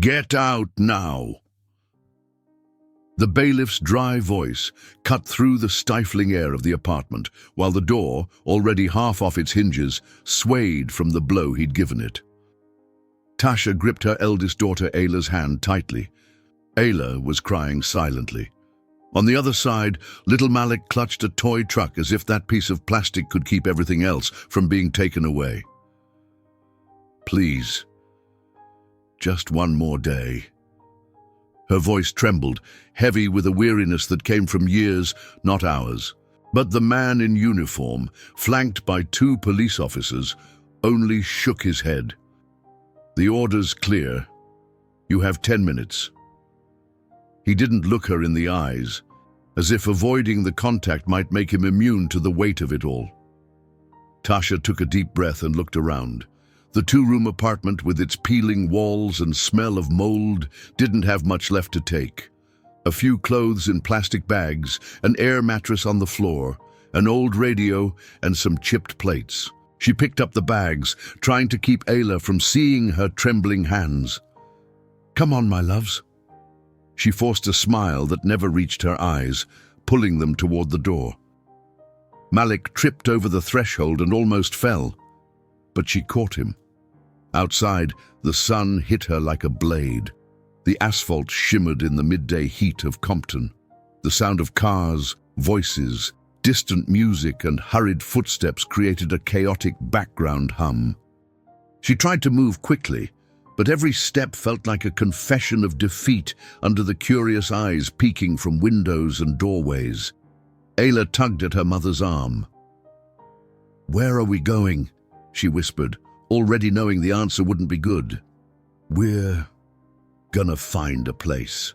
Get out now! The bailiff's dry voice cut through the stifling air of the apartment, while the door, already half off its hinges, swayed from the blow he'd given it. Tasha gripped her eldest daughter Ayla's hand tightly. Ayla was crying silently. On the other side, little Malik clutched a toy truck as if that piece of plastic could keep everything else from being taken away. Please, just one more day. Her voice trembled, heavy with a weariness that came from years, not hours. But the man in uniform, flanked by 2 police officers, only shook his head. The order's clear. You have 10 minutes. He didn't look her in the eyes, as if avoiding the contact might make him immune to the weight of it all. Tasha took a deep breath and looked around. The 2-room apartment with its peeling walls and smell of mold didn't have much left to take. A few clothes in plastic bags, an air mattress on the floor, an old radio, and some chipped plates. She picked up the bags, trying to keep Ayla from seeing her trembling hands. Come on, my loves. She forced a smile that never reached her eyes, pulling them toward the door. Malik tripped over the threshold and almost fell, but she caught him. Outside, the sun hit her like a blade. The asphalt shimmered in the midday heat of Compton. The sound of cars, voices, distant music, and hurried footsteps created a chaotic background hum. She tried to move quickly, but every step felt like a confession of defeat under the curious eyes peeking from windows and doorways. Ayla tugged at her mother's arm. "Where are we going?" she whispered, already knowing the answer wouldn't be good. "We're gonna find a place."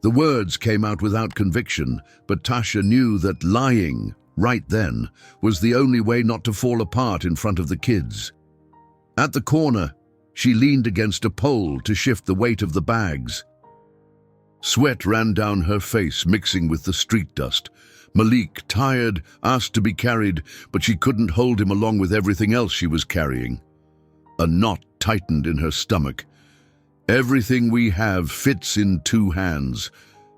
The words came out without conviction, but Tasha knew that lying, right then, was the only way not to fall apart in front of the kids. At the corner, she leaned against a pole to shift the weight of the bags. Sweat ran down her face, mixing with the street dust. Malik, tired, asked to be carried, but she couldn't hold him along with everything else she was carrying. A knot tightened in her stomach. Everything we have fits in 2 hands,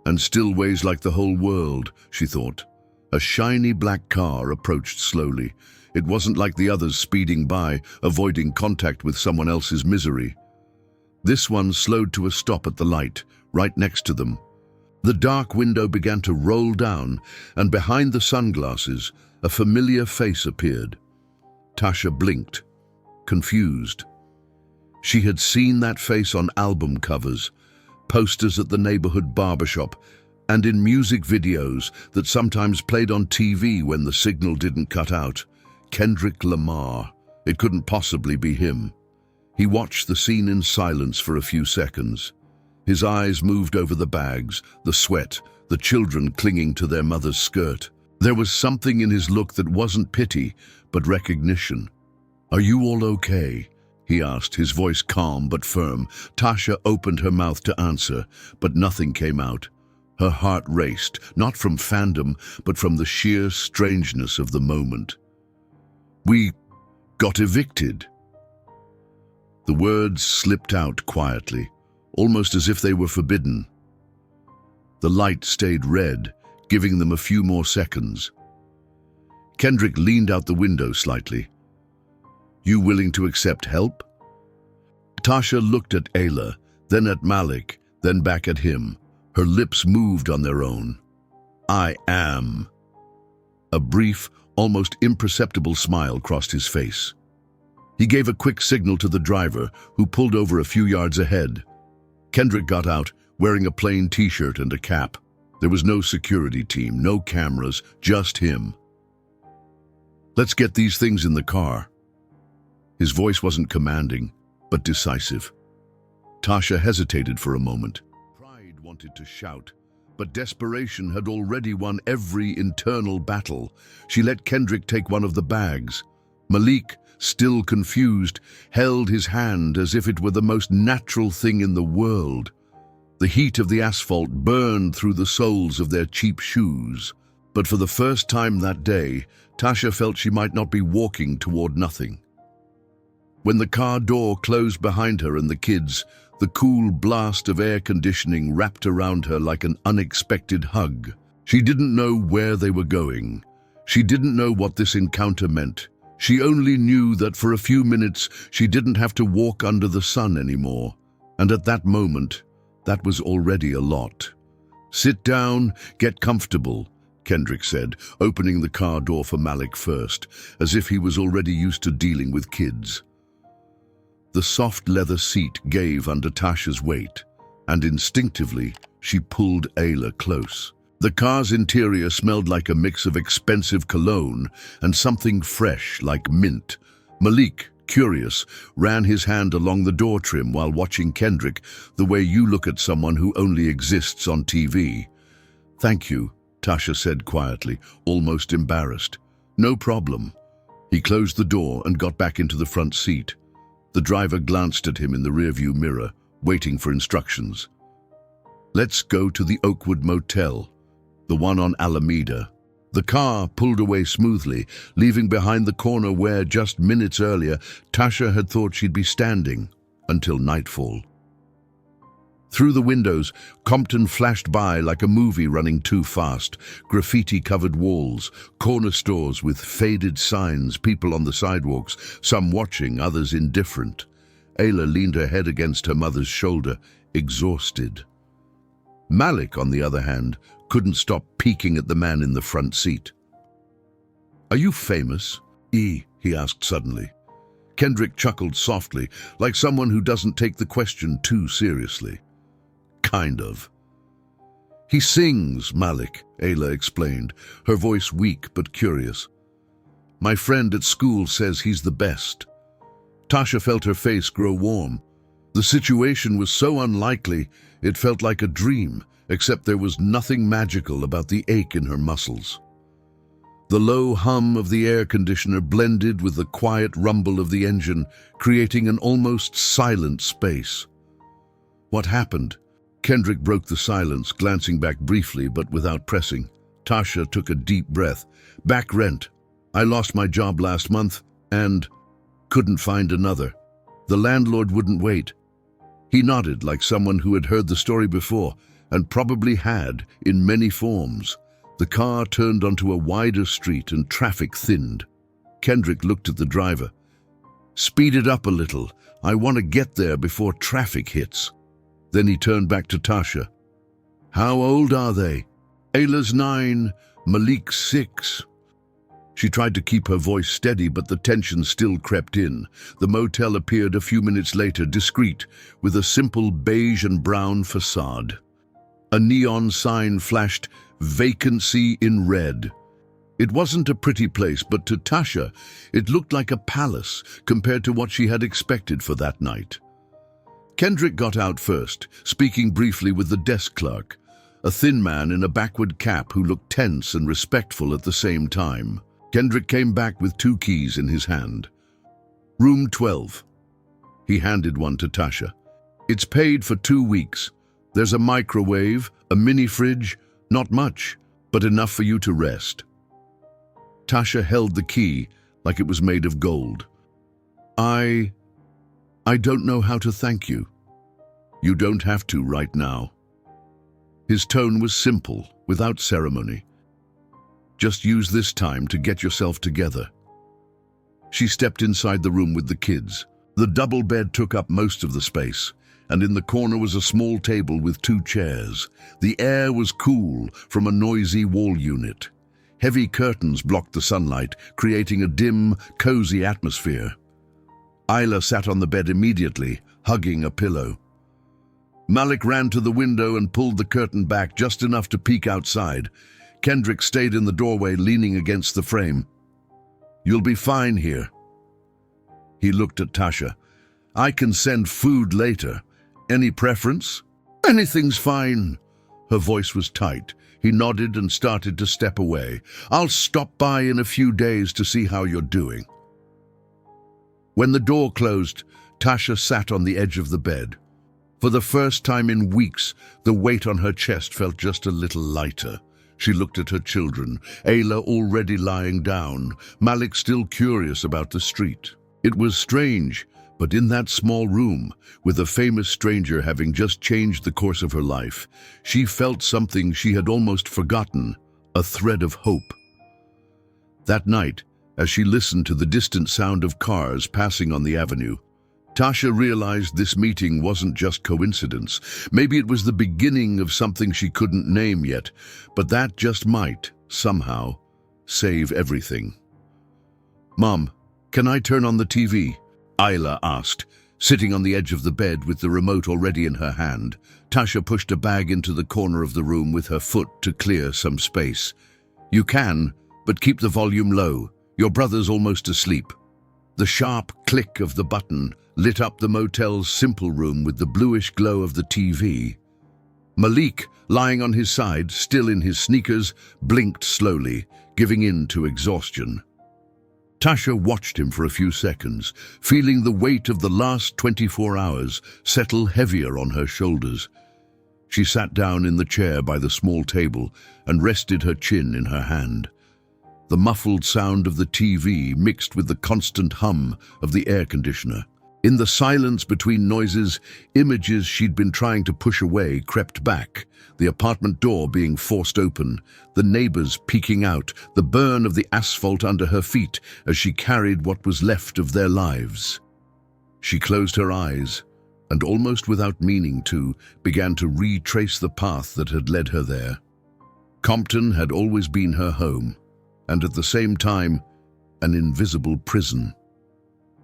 and still weighs like the whole world, she thought. A shiny black car approached slowly. It wasn't like the others speeding by, avoiding contact with someone else's misery. This one slowed to a stop at the light, right next to them. The dark window began to roll down, and behind the sunglasses, a familiar face appeared. Tasha blinked, confused. She had seen that face on album covers, posters at the neighborhood barbershop, and in music videos that sometimes played on TV when the signal didn't cut out. Kendrick Lamar. It couldn't possibly be him. He watched the scene in silence for a few seconds. His eyes moved over the bags, the sweat, the children clinging to their mother's skirt. There was something in his look that wasn't pity, but recognition. "Are you all okay?" he asked, his voice calm but firm. Tasha opened her mouth to answer, but nothing came out. Her heart raced, not from fandom, but from the sheer strangeness of the moment. "We got evicted." The words slipped out quietly, almost as if they were forbidden. The light stayed red, giving them a few more seconds. Kendrick leaned out the window slightly. "You willing to accept help?" Tasha looked at Ayla, then at Malik, then back at him. Her lips moved on their own. "I am." A brief, almost imperceptible smile crossed his face. He gave a quick signal to the driver, who pulled over a few yards ahead. Kendrick got out, wearing a plain t-shirt and a cap. There was no security team, no cameras, just him. "Let's get these things in the car." His voice wasn't commanding, but decisive. Tasha hesitated for a moment. Pride wanted to shout, but desperation had already won every internal battle. She let Kendrick take one of the bags. Malik, still confused, held his hand as if it were the most natural thing in the world. The heat of the asphalt burned through the soles of their cheap shoes. But for the first time that day, Tasha felt she might not be walking toward nothing. When the car door closed behind her and the kids, the cool blast of air conditioning wrapped around her like an unexpected hug. She didn't know where they were going. She didn't know what this encounter meant. She only knew that for a few minutes she didn't have to walk under the sun anymore. And at that moment, that was already a lot. "Sit down, get comfortable," Kendrick said, opening the car door for Malik first, as if he was already used to dealing with kids. The soft leather seat gave under Tasha's weight, and instinctively she pulled Ayla close. The car's interior smelled like a mix of expensive cologne and something fresh like mint. Malik, curious, ran his hand along the door trim while watching Kendrick the way you look at someone who only exists on TV. "Thank you," Tasha said quietly, almost embarrassed. "No problem." He closed the door and got back into the front seat. The driver glanced at him in the rearview mirror, waiting for instructions. "Let's go to the Oakwood Motel, the one on Alameda." The car pulled away smoothly, leaving behind the corner where, just minutes earlier, Tasha had thought she'd be standing, until nightfall. Through the windows, Compton flashed by like a movie running too fast. Graffiti-covered walls, corner stores with faded signs, people on the sidewalks, some watching, others indifferent. Ayla leaned her head against her mother's shoulder, exhausted. Malik, on the other hand, couldn't stop peeking at the man in the front seat. "Are you famous?" He asked suddenly. Kendrick chuckled softly, like someone who doesn't take the question too seriously. "Kind of." "He sings, Malik," Ayla explained, her voice weak but curious. "My friend at school says he's the best." Tasha felt her face grow warm. The situation was so unlikely, it felt like a dream, except there was nothing magical about the ache in her muscles. The low hum of the air conditioner blended with the quiet rumble of the engine, creating an almost silent space. "What happened?" Kendrick broke the silence, glancing back briefly but without pressing. Tasha took a deep breath. "Back rent. I lost my job last month and couldn't find another. The landlord wouldn't wait." He nodded like someone who had heard the story before, and probably had, in many forms. The car turned onto a wider street and traffic thinned. Kendrick looked at the driver. "Speed it up a little. I want to get there before traffic hits." Then he turned back to Tasha. "How old are they?" "Ayla's 9, Malik's 6. She tried to keep her voice steady, but the tension still crept in. The motel appeared a few minutes later, discreet, with a simple beige and brown facade. A neon sign flashed, "Vacancy" in red. It wasn't a pretty place, but to Tasha, it looked like a palace compared to what she had expected for that night. Kendrick got out first, speaking briefly with the desk clerk, a thin man in a backward cap who looked tense and respectful at the same time. Kendrick came back with 2 keys in his hand. "Room 12. He handed one to Tasha. "It's paid for 2 weeks. There's a microwave, a mini fridge, not much, but enough for you to rest." Tasha held the key like it was made of gold. I don't know how to thank you." "You don't have to right now." His tone was simple, without ceremony. "Just use this time to get yourself together." She stepped inside the room with the kids. The double bed took up most of the space, and in the corner was a small table with 2 chairs. The air was cool from a noisy wall unit. Heavy curtains blocked the sunlight, creating a dim, cozy atmosphere. Ayla sat on the bed immediately, hugging a pillow. Malik ran to the window and pulled the curtain back just enough to peek outside. Kendrick stayed in the doorway, leaning against the frame. "You'll be fine here." He looked at Tasha. "I can send food later. Any preference?" "Anything's fine." Her voice was tight. He nodded and started to step away. "I'll stop by in a few days to see how you're doing." When the door closed, Tasha sat on the edge of the bed. For the first time in weeks, the weight on her chest felt just a little lighter. She looked at her children, Ayla already lying down, Malik still curious about the street. It was strange, But in that small room, with a famous stranger having just changed the course of her life, she felt something she had almost forgotten, a thread of hope. That night, as she listened to the distant sound of cars passing on the avenue, Tasha realized this meeting wasn't just coincidence. Maybe it was the beginning of something she couldn't name yet, but that just might, somehow, save everything. "Mom, can I turn on the TV?" Isla asked, sitting on the edge of the bed with the remote already in her hand. Tasha pushed a bag into the corner of the room with her foot to clear some space. "You can, but keep the volume low. Your brother's almost asleep." The sharp click of the button lit up the motel's simple room with the bluish glow of the TV. Malik, lying on his side, still in his sneakers, blinked slowly, giving in to exhaustion. Tasha watched him for a few seconds, feeling the weight of the last 24 hours settle heavier on her shoulders. She sat down in the chair by the small table and rested her chin in her hand. The muffled sound of the TV mixed with the constant hum of the air conditioner. In the silence between noises, images she'd been trying to push away crept back, the apartment door being forced open, the neighbors peeking out, the burn of the asphalt under her feet as she carried what was left of their lives. She closed her eyes and, almost without meaning to, began to retrace the path that had led her there. Compton had always been her home, and at the same time, an invisible prison.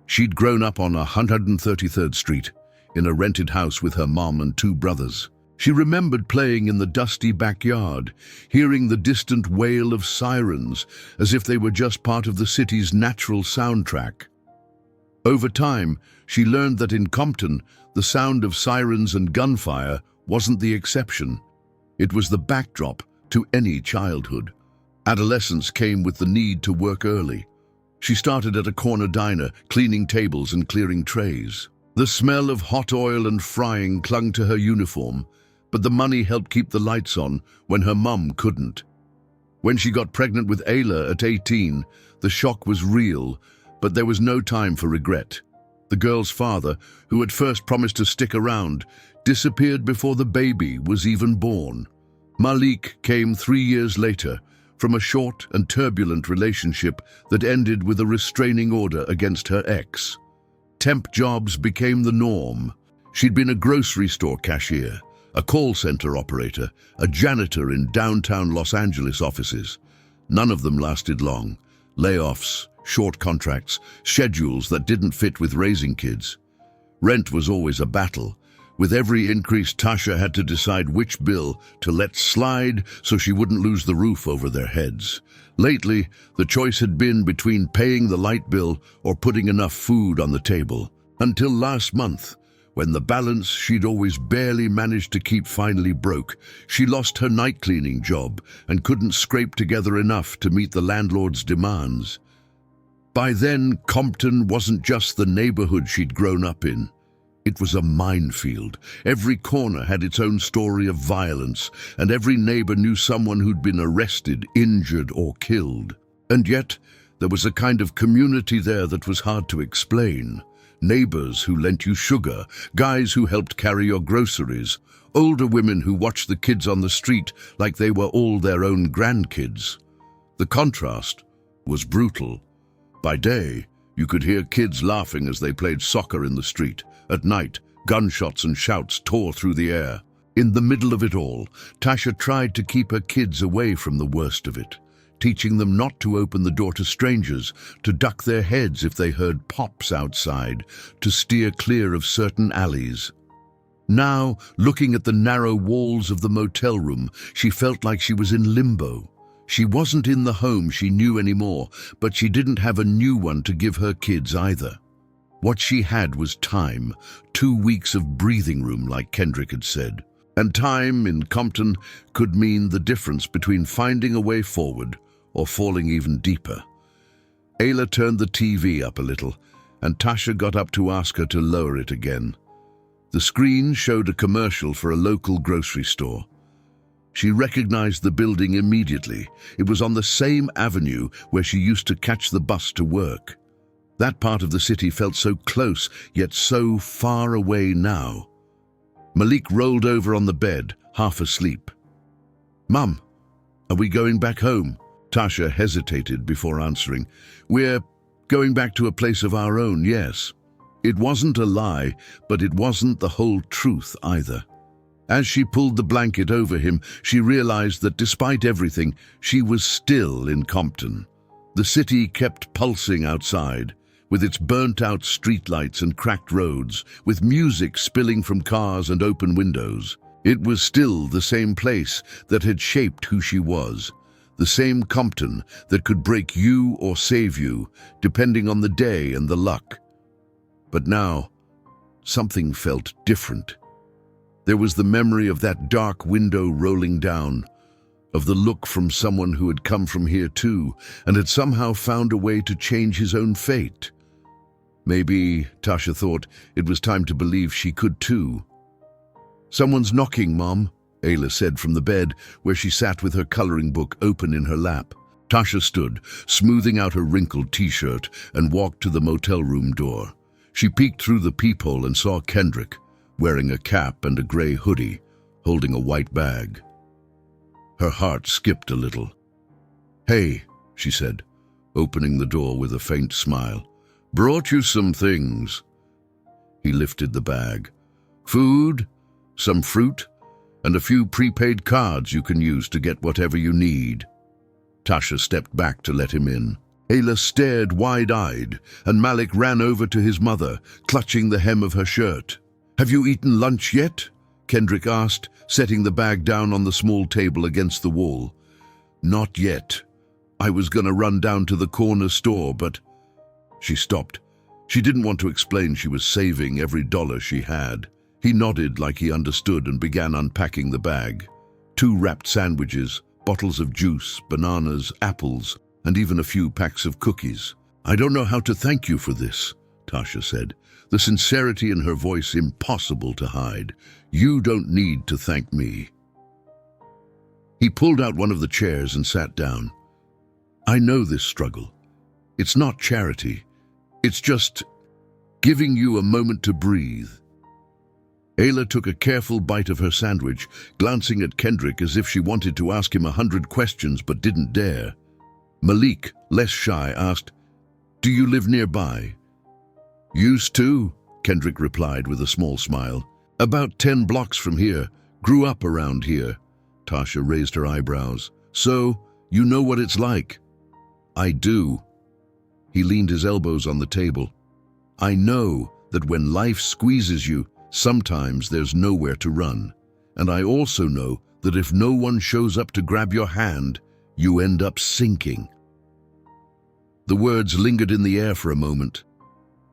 She'd grown up on 133rd Street, in a rented house with her mom and two brothers. She remembered playing in the dusty backyard, hearing the distant wail of sirens, as if they were just part of the city's natural soundtrack. Over time, she learned that in Compton, the sound of sirens and gunfire wasn't the exception. It was the backdrop to any childhood. Adolescence came with the need to work early. She started at a corner diner, cleaning tables and clearing trays. The smell of hot oil and frying clung to her uniform, but the money helped keep the lights on when her mum couldn't. When she got pregnant with Ayla at 18, the shock was real, but there was no time for regret. The girl's father, who had first promised to stick around, disappeared before the baby was even born. Malik came 3 years later, from a short and turbulent relationship that ended with a restraining order against her ex. Temp jobs became the norm. She'd been a grocery store cashier, a call center operator, a janitor in downtown Los Angeles offices. None of them lasted long. Layoffs, short contracts, schedules that didn't fit with raising kids. Rent was always a battle. With every increase, Tasha had to decide which bill to let slide so she wouldn't lose the roof over their heads. Lately, the choice had been between paying the light bill or putting enough food on the table. Until last month, when the balance she'd always barely managed to keep finally broke. She lost her night cleaning job and couldn't scrape together enough to meet the landlord's demands. By then, Compton wasn't just the neighborhood she'd grown up in. It was a minefield. Every corner had its own story of violence, and every neighbor knew someone who'd been arrested, injured, or killed. And yet, there was a kind of community there that was hard to explain. Neighbors who lent you sugar, guys who helped carry your groceries, older women who watched the kids on the street like they were all their own grandkids. The contrast was brutal. By day, you could hear kids laughing as they played soccer in the street. At night, gunshots and shouts tore through the air. In the middle of it all, Tasha tried to keep her kids away from the worst of it, teaching them not to open the door to strangers, to duck their heads if they heard pops outside, to steer clear of certain alleys. Now, looking at the narrow walls of the motel room, she felt like she was in limbo. She wasn't in the home she knew anymore, but she didn't have a new one to give her kids either. What she had was time, 2 weeks of breathing room, like Kendrick had said. And time in Compton could mean the difference between finding a way forward or falling even deeper. Ayla turned the TV up a little, and Tasha got up to ask her to lower it again. The screen showed a commercial for a local grocery store. She recognized the building immediately. It was on the same avenue where she used to catch the bus to work. That part of the city felt so close, yet so far away now. Malik rolled over on the bed, half asleep. "Mum, are we going back home?" Tasha hesitated before answering. "We're going back to a place of our own, yes." It wasn't a lie, but it wasn't the whole truth either. As she pulled the blanket over him, she realized that despite everything, she was still in Compton. The city kept pulsing outside, with its burnt-out streetlights and cracked roads, with music spilling from cars and open windows. It was still the same place that had shaped who she was, the same Compton that could break you or save you, depending on the day and the luck. But now, something felt different. There was the memory of that dark window rolling down, of the look from someone who had come from here too, and had somehow found a way to change his own fate. Maybe, Tasha thought, it was time to believe she could too. "Someone's knocking, Mom," Ayla said from the bed, where she sat with her coloring book open in her lap. Tasha stood, smoothing out her wrinkled t-shirt, and walked to the motel room door. She peeked through the peephole and saw Kendrick, wearing a cap and a gray hoodie, holding a white bag. Her heart skipped a little. "Hey," she said, opening the door with a faint smile. "Brought you some things." He lifted the bag. "Food, some fruit, and a few prepaid cards you can use to get whatever you need." Tasha stepped back to let him in. Ayla stared wide-eyed, and Malik ran over to his mother, clutching the hem of her shirt. "Have you eaten lunch yet?" Kendrick asked, setting the bag down on the small table against the wall. "Not yet. I was gonna run down to the corner store, but—" She stopped. She didn't want to explain she was saving every dollar she had. He nodded like he understood and began unpacking the bag. 2 wrapped sandwiches, bottles of juice, bananas, apples, and even a few packs of cookies. "I don't know how to thank you for this," Tasha said, the sincerity in her voice impossible to hide. "You don't need to thank me." He pulled out one of the chairs and sat down. "I know this struggle. It's not charity. It's just giving you a moment to breathe." Ayla took a careful bite of her sandwich, glancing at Kendrick as if she wanted to ask him 100 questions but didn't dare. Malik, less shy, asked, "Do you live nearby?" "Used to," Kendrick replied with a small smile. "About 10 blocks from here. Grew up around here." Tasha raised her eyebrows. "So, you know what it's like?" "I do." He leaned his elbows on the table. "I know that when life squeezes you, sometimes there's nowhere to run. And I also know that if no one shows up to grab your hand, you end up sinking." The words lingered in the air for a moment.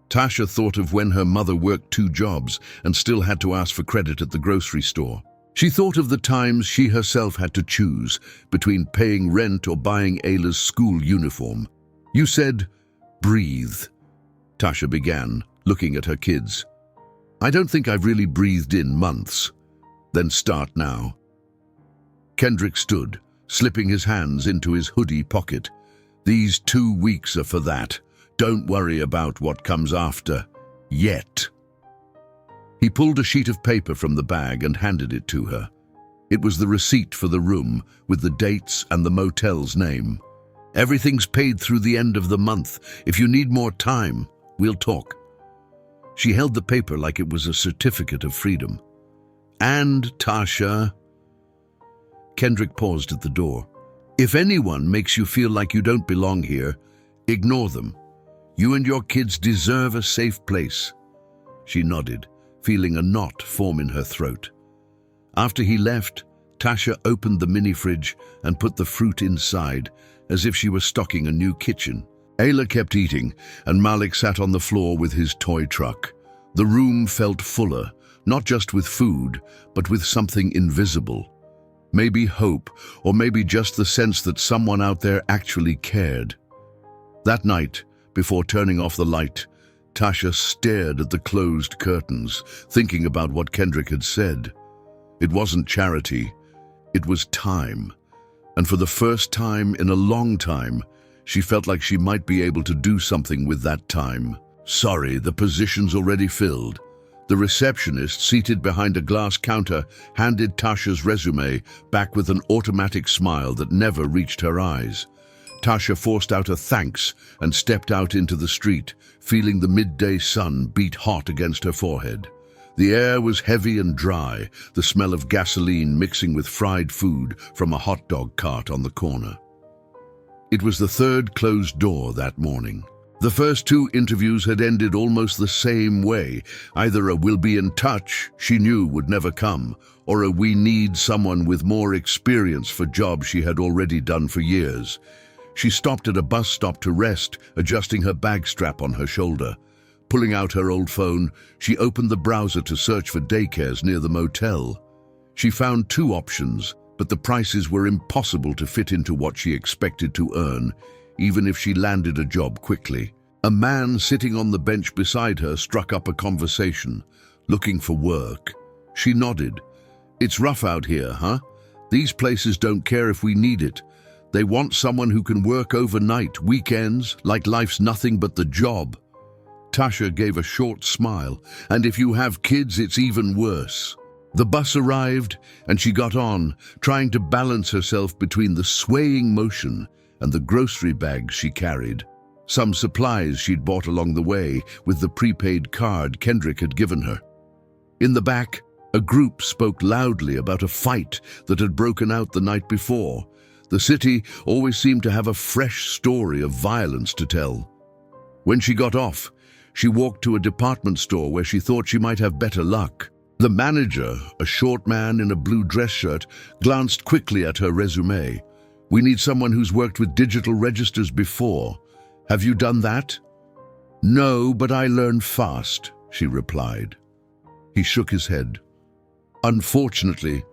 Tasha thought of when her mother worked 2 jobs and still had to ask for credit at the grocery store. She thought of the times she herself had to choose between paying rent or buying Ayla's school uniform. "You said, breathe," Tasha began, looking at her kids. "I don't think I've really breathed in months." "Then start now." Kendrick stood, slipping his hands into his hoodie pocket. "These 2 weeks are for that. Don't worry about what comes after. Yet." He pulled a sheet of paper from the bag and handed it to her. It was the receipt for the room, with the dates and the motel's name. "Everything's paid through the end of the month. If you need more time, we'll talk." She held the paper like it was a certificate of freedom. "And, Tasha—" Kendrick paused at the door. "If anyone makes you feel like you don't belong here, ignore them. You and your kids deserve a safe place." She nodded, feeling a knot form in her throat. After he left, Tasha opened the mini-fridge and put the fruit inside, as if she were stocking a new kitchen. Ayla kept eating, and Malik sat on the floor with his toy truck. The room felt fuller, not just with food, but with something invisible. Maybe hope, or maybe just the sense that someone out there actually cared. That night, before turning off the light, Tasha stared at the closed curtains, thinking about what Kendrick had said. It wasn't charity, it was time. And for the first time in a long time, She felt like she might be able to do something with that time. "Sorry, the position's already filled." The receptionist, seated behind a glass counter, handed Tasha's resume back with an automatic smile that never reached her eyes. Tasha forced out a thanks and stepped out into the street, feeling the midday sun beat hot against her forehead. The air was heavy and dry, the smell of gasoline mixing with fried food from a hot dog cart on the corner. It was the third closed door that morning. The first two interviews had ended almost the same way. Either a "we'll be in touch" she knew would never come, or a "we need someone with more experience" for jobs she had already done for years. She stopped at a bus stop to rest, adjusting her bag strap on her shoulder. Pulling out her old phone, she opened the browser to search for daycares near the motel. She found two options, but the prices were impossible to fit into what she expected to earn, even if she landed a job quickly. A man sitting on the bench beside her struck up a conversation, looking for work. She nodded. "It's rough out here, huh? These places don't care if we need it. They want someone who can work overnight, weekends, like life's nothing but the job." Tasha gave a short smile. "And if you have kids, it's even worse." The bus arrived, and she got on, trying to balance herself between the swaying motion and the grocery bags she carried. Some supplies she'd bought along the way with the prepaid card Kendrick had given her. In the back, a group spoke loudly about a fight that had broken out the night before. The city always seemed to have a fresh story of violence to tell. When she got off, she walked to a department store where she thought she might have better luck. The manager, a short man in a blue dress shirt, glanced quickly at her resume. "We need someone who's worked with digital registers before. Have you done that?" "No, but I learn fast," she replied. He shook his head. "Unfortunately,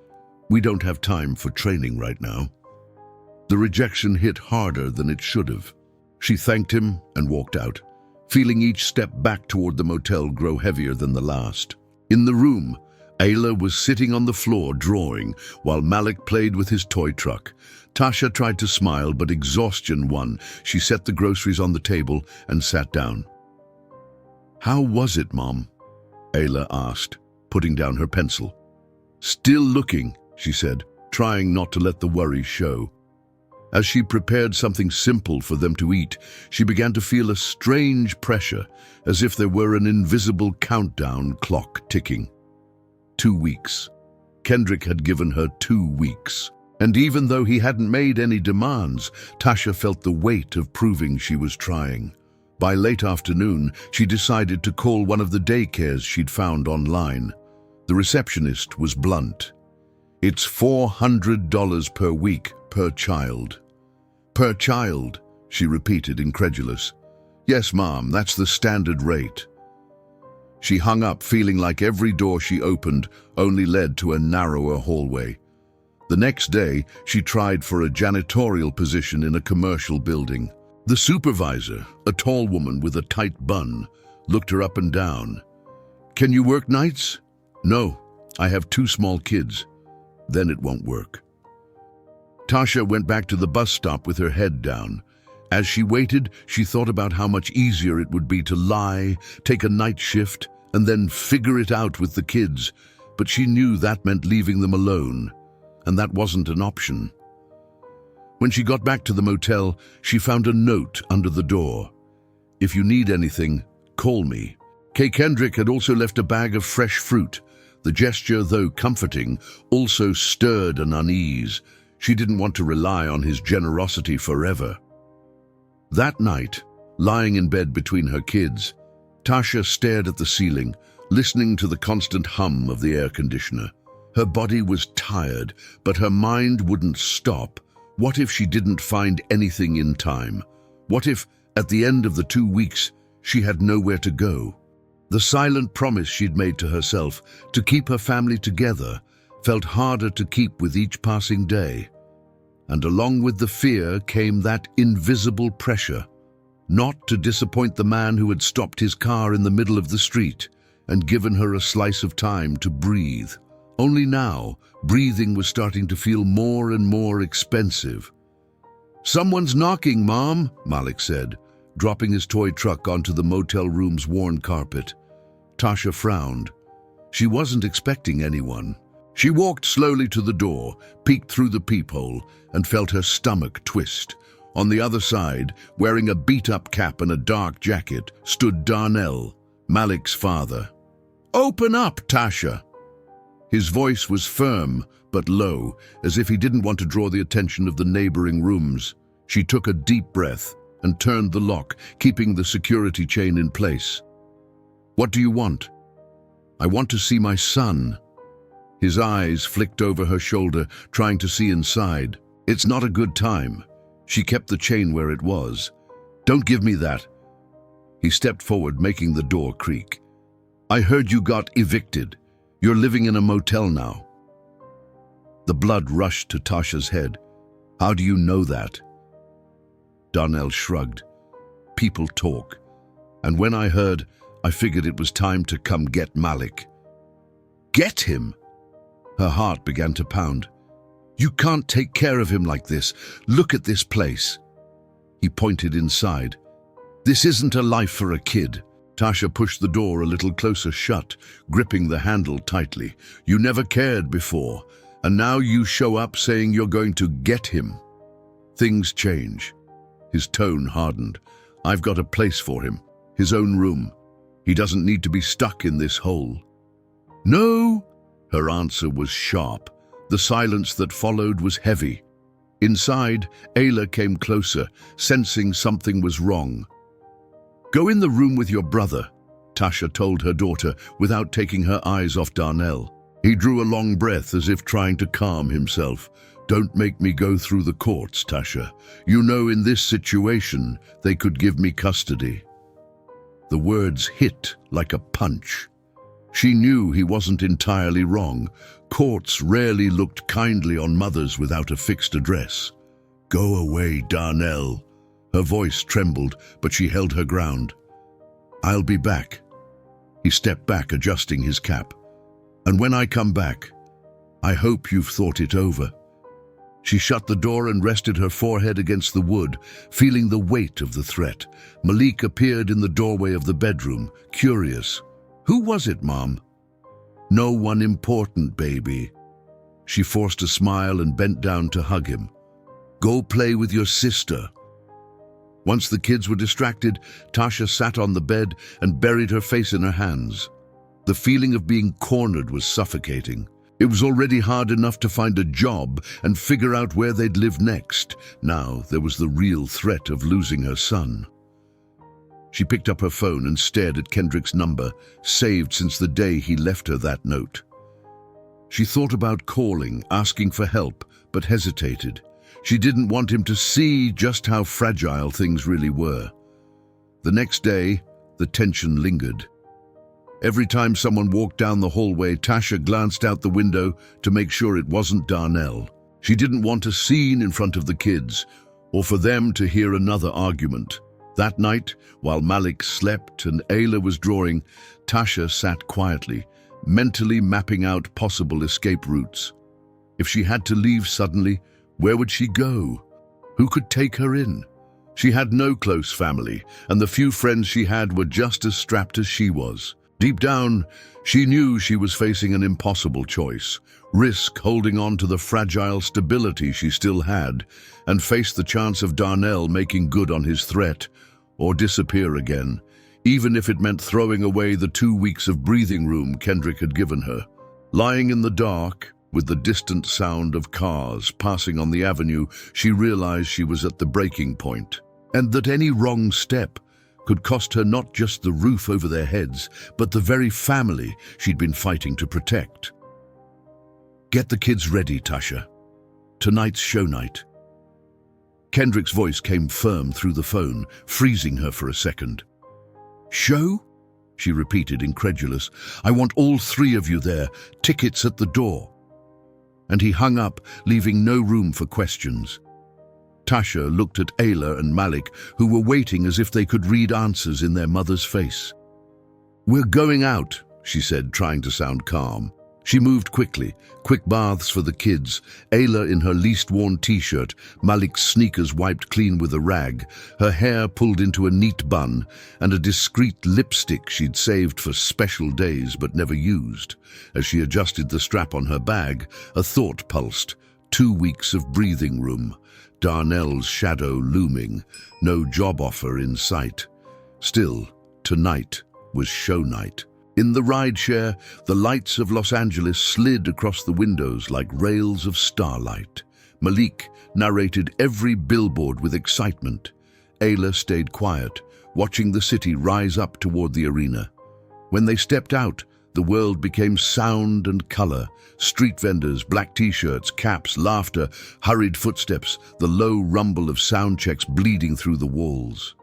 we don't have time for training right now." The rejection hit harder than it should have. She thanked him and walked out, feeling each step back toward the motel grow heavier than the last. In the room, Ayla was sitting on the floor drawing while Malik played with his toy truck. Tasha tried to smile, but exhaustion won. She set the groceries on the table and sat down. "How was it, Mom?" Ayla asked, putting down her pencil. "Still looking," she said, trying not to let the worry show. As she prepared something simple for them to eat, she began to feel a strange pressure, as if there were an invisible countdown clock ticking. 2 weeks. Kendrick had given her 2 weeks. And even though he hadn't made any demands, Tasha felt the weight of proving she was trying. By late afternoon, she decided to call one of the daycares she'd found online. The receptionist was blunt. "It's $400 per week, per child." "Per child," she repeated, incredulous. "Yes, Mom, that's the standard rate." She hung up, feeling like every door she opened only led to a narrower hallway. The next day, she tried for a janitorial position in a commercial building. The supervisor, a tall woman with a tight bun, looked her up and down. "Can you work nights?" "No, I have 2 small kids." "Then it won't work." Tasha went back to the bus stop with her head down. As she waited, she thought about how much easier it would be to lie, take a night shift, and then figure it out with the kids. But she knew that meant leaving them alone, and that wasn't an option. When she got back to the motel, she found a note under the door. "If you need anything, call me." Kendrick had also left a bag of fresh fruit. The gesture, though comforting, also stirred an unease. She didn't want to rely on his generosity forever. That night, lying in bed between her kids, Tasha stared at the ceiling, listening to the constant hum of the air conditioner. Her body was tired, but her mind wouldn't stop. What if she didn't find anything in time? What if, at the end of the 2 weeks, she had nowhere to go? The silent promise she'd made to herself to keep her family together felt harder to keep with each passing day. And along with the fear came that invisible pressure, not to disappoint the man who had stopped his car in the middle of the street and given her a slice of time to breathe. Only now, breathing was starting to feel more and more expensive. "Someone's knocking, Mom," Malik said, dropping his toy truck onto the motel room's worn carpet. Tasha frowned. She wasn't expecting anyone. She walked slowly to the door, peeked through the peephole, and felt her stomach twist. On the other side, wearing a beat-up cap and a dark jacket, stood Darnell, Malik's father. "Open up, Tasha!" His voice was firm but low, as if he didn't want to draw the attention of the neighboring rooms. She took a deep breath and turned the lock, keeping the security chain in place. "What do you want?" "I want to see my son." His eyes flicked over her shoulder, trying to see inside. "It's not a good time." She kept the chain where it was. "Don't give me that." He stepped forward, making the door creak. "I heard you got evicted. You're living in a motel now." The blood rushed to Tasha's head. "How do you know that?" Darnell shrugged. "People talk. And when I heard, I figured it was time to come get Malik." "Get him?" Her heart began to pound. "You can't take care of him like this. Look at this place." He pointed inside. "This isn't a life for a kid." Tasha pushed the door a little closer shut, gripping the handle tightly. "You never cared before, and now you show up saying you're going to get him." Things change. His tone hardened. "I've got a place for him, his own room. He doesn't need to be stuck in this hole." "No!" Her answer was sharp. The silence that followed was heavy. Inside, Ayla came closer, sensing something was wrong. "Go in the room with your brother," Tasha told her daughter, without taking her eyes off Darnell. He drew a long breath as if trying to calm himself. "Don't make me go through the courts, Tasha. You know, in this situation, they could give me custody." The words hit like a punch. She knew he wasn't entirely wrong. Courts rarely looked kindly on mothers without a fixed address. "Go away, Darnell." Her voice trembled, but she held her ground. "I'll be back." He stepped back, adjusting his cap. "And when I come back, I hope you've thought it over." She shut the door and rested her forehead against the wood, feeling the weight of the threat. Malik appeared in the doorway of the bedroom, curious. "Who was it, Mom?" "No one important, baby." She forced a smile and bent down to hug him. "Go play with your sister." Once the kids were distracted, Tasha sat on the bed and buried her face in her hands. The feeling of being cornered was suffocating. It was already hard enough to find a job and figure out where they'd live next. Now there was the real threat of losing her son. She picked up her phone and stared at Kendrick's number, saved since the day he left her that note. She thought about calling, asking for help, but hesitated. She didn't want him to see just how fragile things really were. The next day, the tension lingered. Every time someone walked down the hallway, Tasha glanced out the window to make sure it wasn't Darnell. She didn't want a scene in front of the kids, or for them to hear another argument. That night, while Malik slept and Ayla was drawing, Tasha sat quietly, mentally mapping out possible escape routes. If she had to leave suddenly, where would she go? Who could take her in? She had no close family, and the few friends she had were just as strapped as she was. Deep down, she knew she was facing an impossible choice. Risk holding on to the fragile stability she still had, and face the chance of Darnell making good on his threat, or disappear again, even if it meant throwing away the 2 weeks of breathing room Kendrick had given her. Lying in the dark, with the distant sound of cars passing on the avenue, she realized she was at the breaking point, and that any wrong step could cost her not just the roof over their heads, but the very family she'd been fighting to protect. "Get the kids ready, Tasha. Tonight's show night." Kendrick's voice came firm through the phone, freezing her for a second. "Show?" she repeated, incredulous. "I want all 3 of you there, tickets at the door." And he hung up, leaving no room for questions. Tasha looked at Ayla and Malik, who were waiting as if they could read answers in their mother's face. "We're going out," she said, trying to sound calm. She moved quickly, quick baths for the kids, Ayla in her least-worn t-shirt, Malik's sneakers wiped clean with a rag, her hair pulled into a neat bun, and a discreet lipstick she'd saved for special days but never used. As she adjusted the strap on her bag, a thought pulsed. 2 weeks of breathing room, Darnell's shadow looming, no job offer in sight. Still, tonight was show night. In the rideshare, the lights of Los Angeles slid across the windows like rails of starlight. Malik narrated every billboard with excitement. Ayla stayed quiet, watching the city rise up toward the arena. When they stepped out, the world became sound and color. Street vendors, black t-shirts, caps, laughter, hurried footsteps, the low rumble of sound checks bleeding through the walls.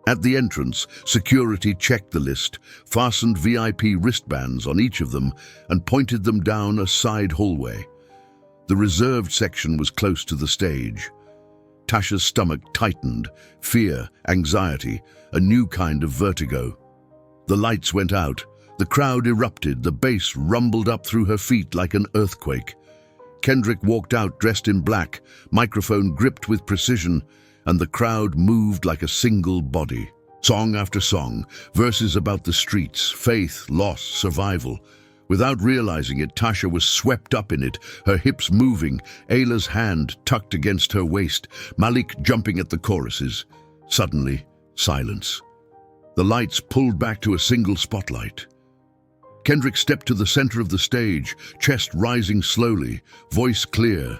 At the entrance, security checked the list, fastened VIP wristbands on each of them, and pointed them down a side hallway. The reserved section was close to the stage. Tasha's stomach tightened, fear, anxiety, a new kind of vertigo. The lights went out, the crowd erupted, the bass rumbled up through her feet like an earthquake. Kendrick walked out dressed in black, microphone gripped with precision, and the crowd moved like a single body. Song after song, verses about the streets, faith, loss, survival. Without realizing it, Tasha was swept up in it, her hips moving, Ayla's hand tucked against her waist, Malik jumping at the choruses. Suddenly, silence. The lights pulled back to a single spotlight. Kendrick stepped to the center of the stage, chest rising slowly, voice clear.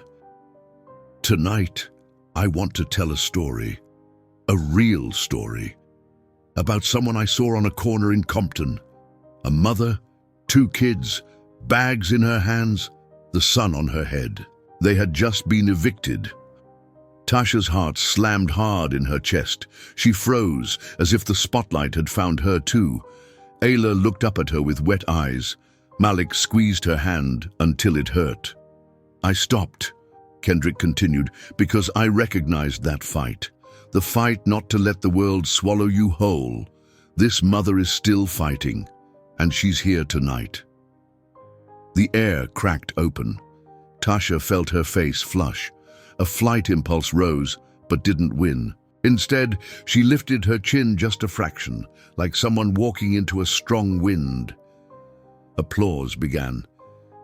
"Tonight, I want to tell a story, a real story, about someone I saw on a corner in Compton. A mother, 2 kids, bags in her hands, the sun on her head. They had just been evicted." Tasha's heart slammed hard in her chest. She froze, as if the spotlight had found her too. Ayla looked up at her with wet eyes. Malik squeezed her hand until it hurt. "I stopped," Kendrick continued, "because I recognized that fight. The fight not to let the world swallow you whole. This mother is still fighting, and she's here tonight." The air cracked open. Tasha felt her face flush. A flight impulse rose, but didn't win. Instead, she lifted her chin just a fraction, like someone walking into a strong wind. Applause began.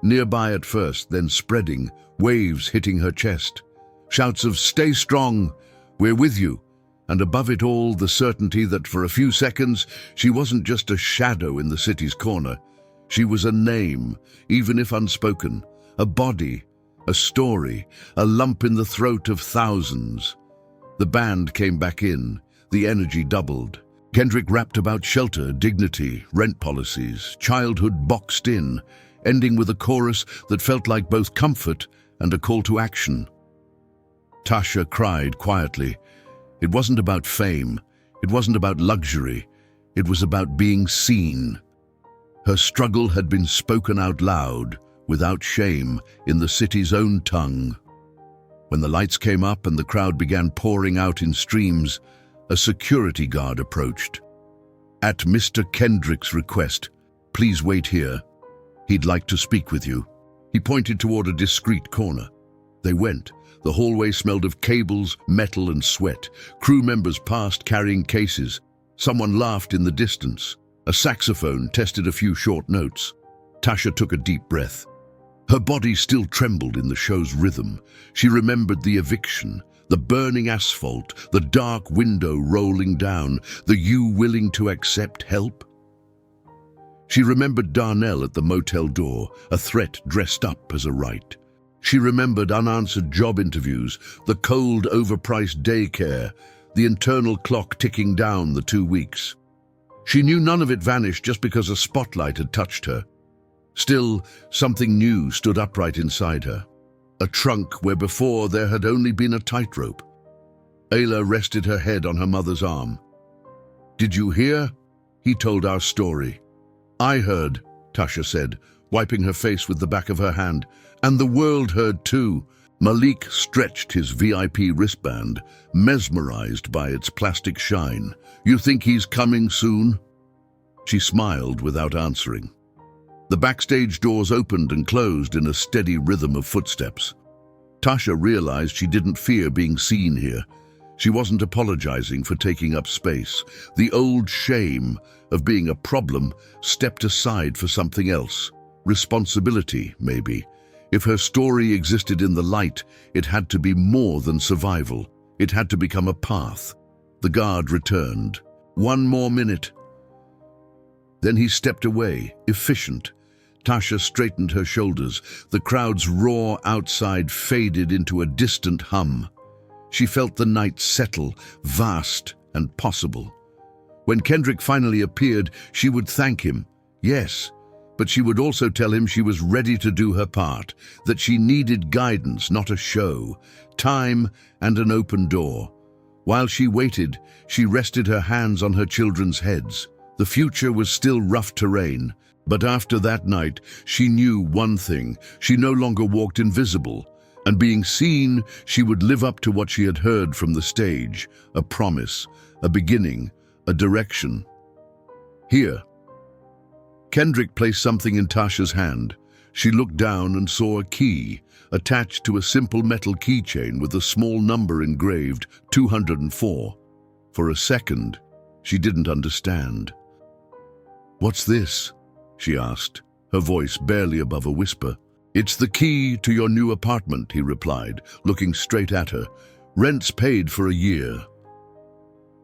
Nearby at first, then spreading, waves hitting her chest. Shouts of "Stay strong! We're with you!" And above it all, the certainty that for a few seconds, she wasn't just a shadow in the city's corner. She was a name, even if unspoken, a body, a story, a lump in the throat of thousands. The band came back in, the energy doubled. Kendrick rapped about shelter, dignity, rent policies, childhood boxed in, ending with a chorus that felt like both comfort and a call to action. Tasha cried quietly. It wasn't about fame, it wasn't about luxury, it was about being seen. Her struggle had been spoken out loud, without shame, in the city's own tongue. When the lights came up and the crowd began pouring out in streams, a security guard approached. "At Mr. Kendrick's request, please wait here. He'd like to speak with you." He pointed toward a discreet corner. They went. The hallway smelled of cables, metal, and sweat. Crew members passed carrying cases. Someone laughed in the distance. A saxophone tested a few short notes. Tasha took a deep breath. Her body still trembled in the show's rhythm. She remembered the eviction, the burning asphalt, the dark window rolling down, the you willing to accept help. She remembered Darnell at the motel door, a threat dressed up as a right. She remembered unanswered job interviews, the cold, overpriced daycare, the internal clock ticking down the 2 weeks. She knew none of it vanished just because a spotlight had touched her. Still, something new stood upright inside her. A trunk where before there had only been a tightrope. Ayla rested her head on her mother's arm. "Did you hear? He told our story." "I heard," Tasha said, wiping her face with the back of her hand. "And the world heard too." Malik stretched his VIP wristband, mesmerized by its plastic shine. "You think he's coming soon?" She smiled without answering. The backstage doors opened and closed in a steady rhythm of footsteps. Tasha realized she didn't fear being seen here. She wasn't apologizing for taking up space. The old shame of being a problem stepped aside for something else. Responsibility, maybe. If her story existed in the light, it had to be more than survival. It had to become a path. The guard returned. 1 more minute. Then he stepped away, efficient. Tasha straightened her shoulders. The crowd's roar outside faded into a distant hum. She felt the night settle, vast and possible. When Kendrick finally appeared, she would thank him. Yes, but she would also tell him she was ready to do her part, that she needed guidance, not a show, time and an open door. While she waited, she rested her hands on her children's heads. The future was still rough terrain, but after that night, she knew one thing: she no longer walked invisible. And being seen, she would live up to what she had heard from the stage, a promise, a beginning, a direction. Here. Kendrick placed something in Tasha's hand. She looked down and saw a key, attached to a simple metal keychain with a small number engraved, 204. For a second, she didn't understand. "What's this?" she asked, her voice barely above a whisper. "It's the key to your new apartment," he replied, looking straight at her. "Rent's paid for a year."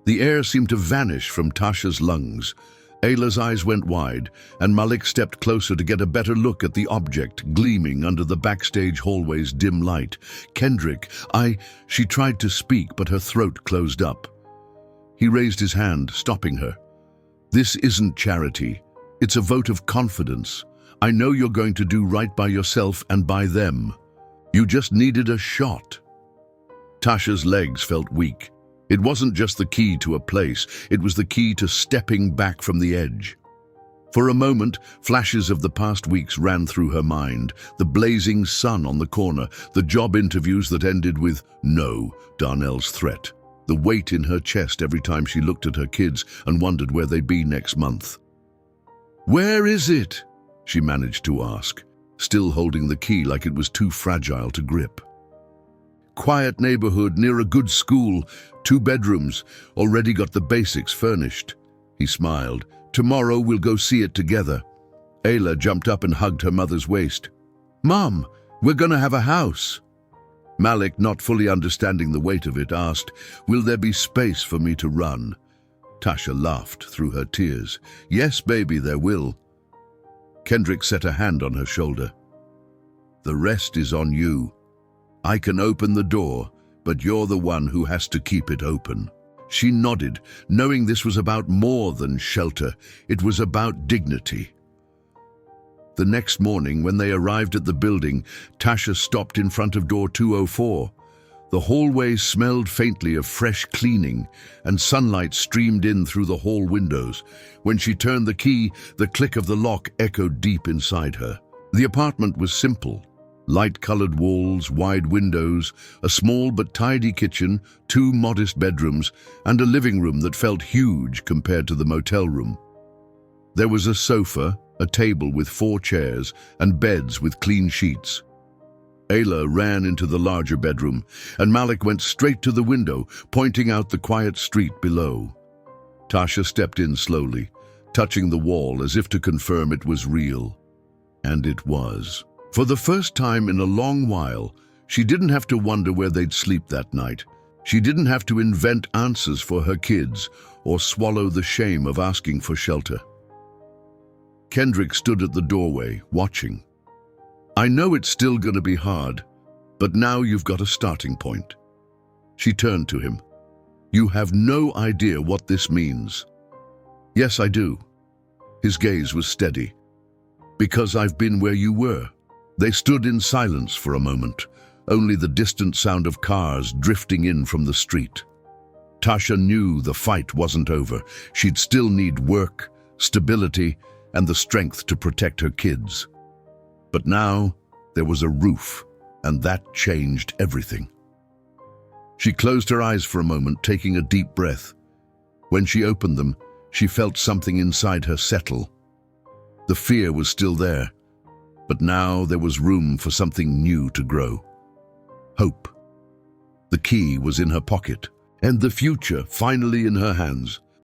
The air seemed to vanish from Tasha's lungs. Ayla's eyes went wide, and Malik stepped closer to get a better look at the object gleaming under the backstage hallway's dim light. "Kendrick, She tried to speak, but her throat closed up. He raised his hand, stopping her. "This isn't charity. It's a vote of confidence. I know you're going to do right by yourself and by them. You just needed a shot." Tasha's legs felt weak. It wasn't just the key to a place, it was the key to stepping back from the edge. For a moment, flashes of the past weeks ran through her mind. The blazing sun on the corner, the job interviews that ended with "no," Darnell's threat. The weight in her chest every time she looked at her kids and wondered where they'd be next month. "Where is it?" she managed to ask, still holding the key like it was too fragile to grip. "Quiet neighborhood near a good school, 2 bedrooms, already got the basics furnished." He smiled. "Tomorrow we'll go see it together." Ayla jumped up and hugged her mother's waist. "Mom, we're gonna have a house." Malik, not fully understanding the weight of it, asked, "Will there be space for me to run?" Tasha laughed through her tears. "Yes, baby, there will." Kendrick set a hand on her shoulder. "The rest is on you. I can open the door, but you're the one who has to keep it open." She nodded, knowing this was about more than shelter. It was about dignity. The next morning, when they arrived at the building, Tasha stopped in front of door 204. The hallway smelled faintly of fresh cleaning, and sunlight streamed in through the hall windows. When she turned the key, the click of the lock echoed deep inside her. The apartment was simple. Light-colored walls, wide windows, a small but tidy kitchen, 2 modest bedrooms, and a living room that felt huge compared to the motel room. There was a sofa, a table with 4 chairs, and beds with clean sheets. Ayla ran into the larger bedroom, and Malik went straight to the window, pointing out the quiet street below. Tasha stepped in slowly, touching the wall as if to confirm it was real. And it was. For the first time in a long while, she didn't have to wonder where they'd sleep that night. She didn't have to invent answers for her kids or swallow the shame of asking for shelter. Kendrick stood at the doorway, watching. "I know it's still going to be hard, but now you've got a starting point." She turned to him. "You have no idea what this means." "Yes, I do." His gaze was steady. "Because I've been where you were." They stood in silence for a moment, only the distant sound of cars drifting in from the street. Tasha knew the fight wasn't over. She'd still need work, stability, and the strength to protect her kids. But now there was a roof, and that changed everything. She closed her eyes for a moment, taking a deep breath. When she opened them, she felt something inside her settle. The fear was still there, but now there was room for something new to grow. Hope. The key was in her pocket, and the future finally in her hands.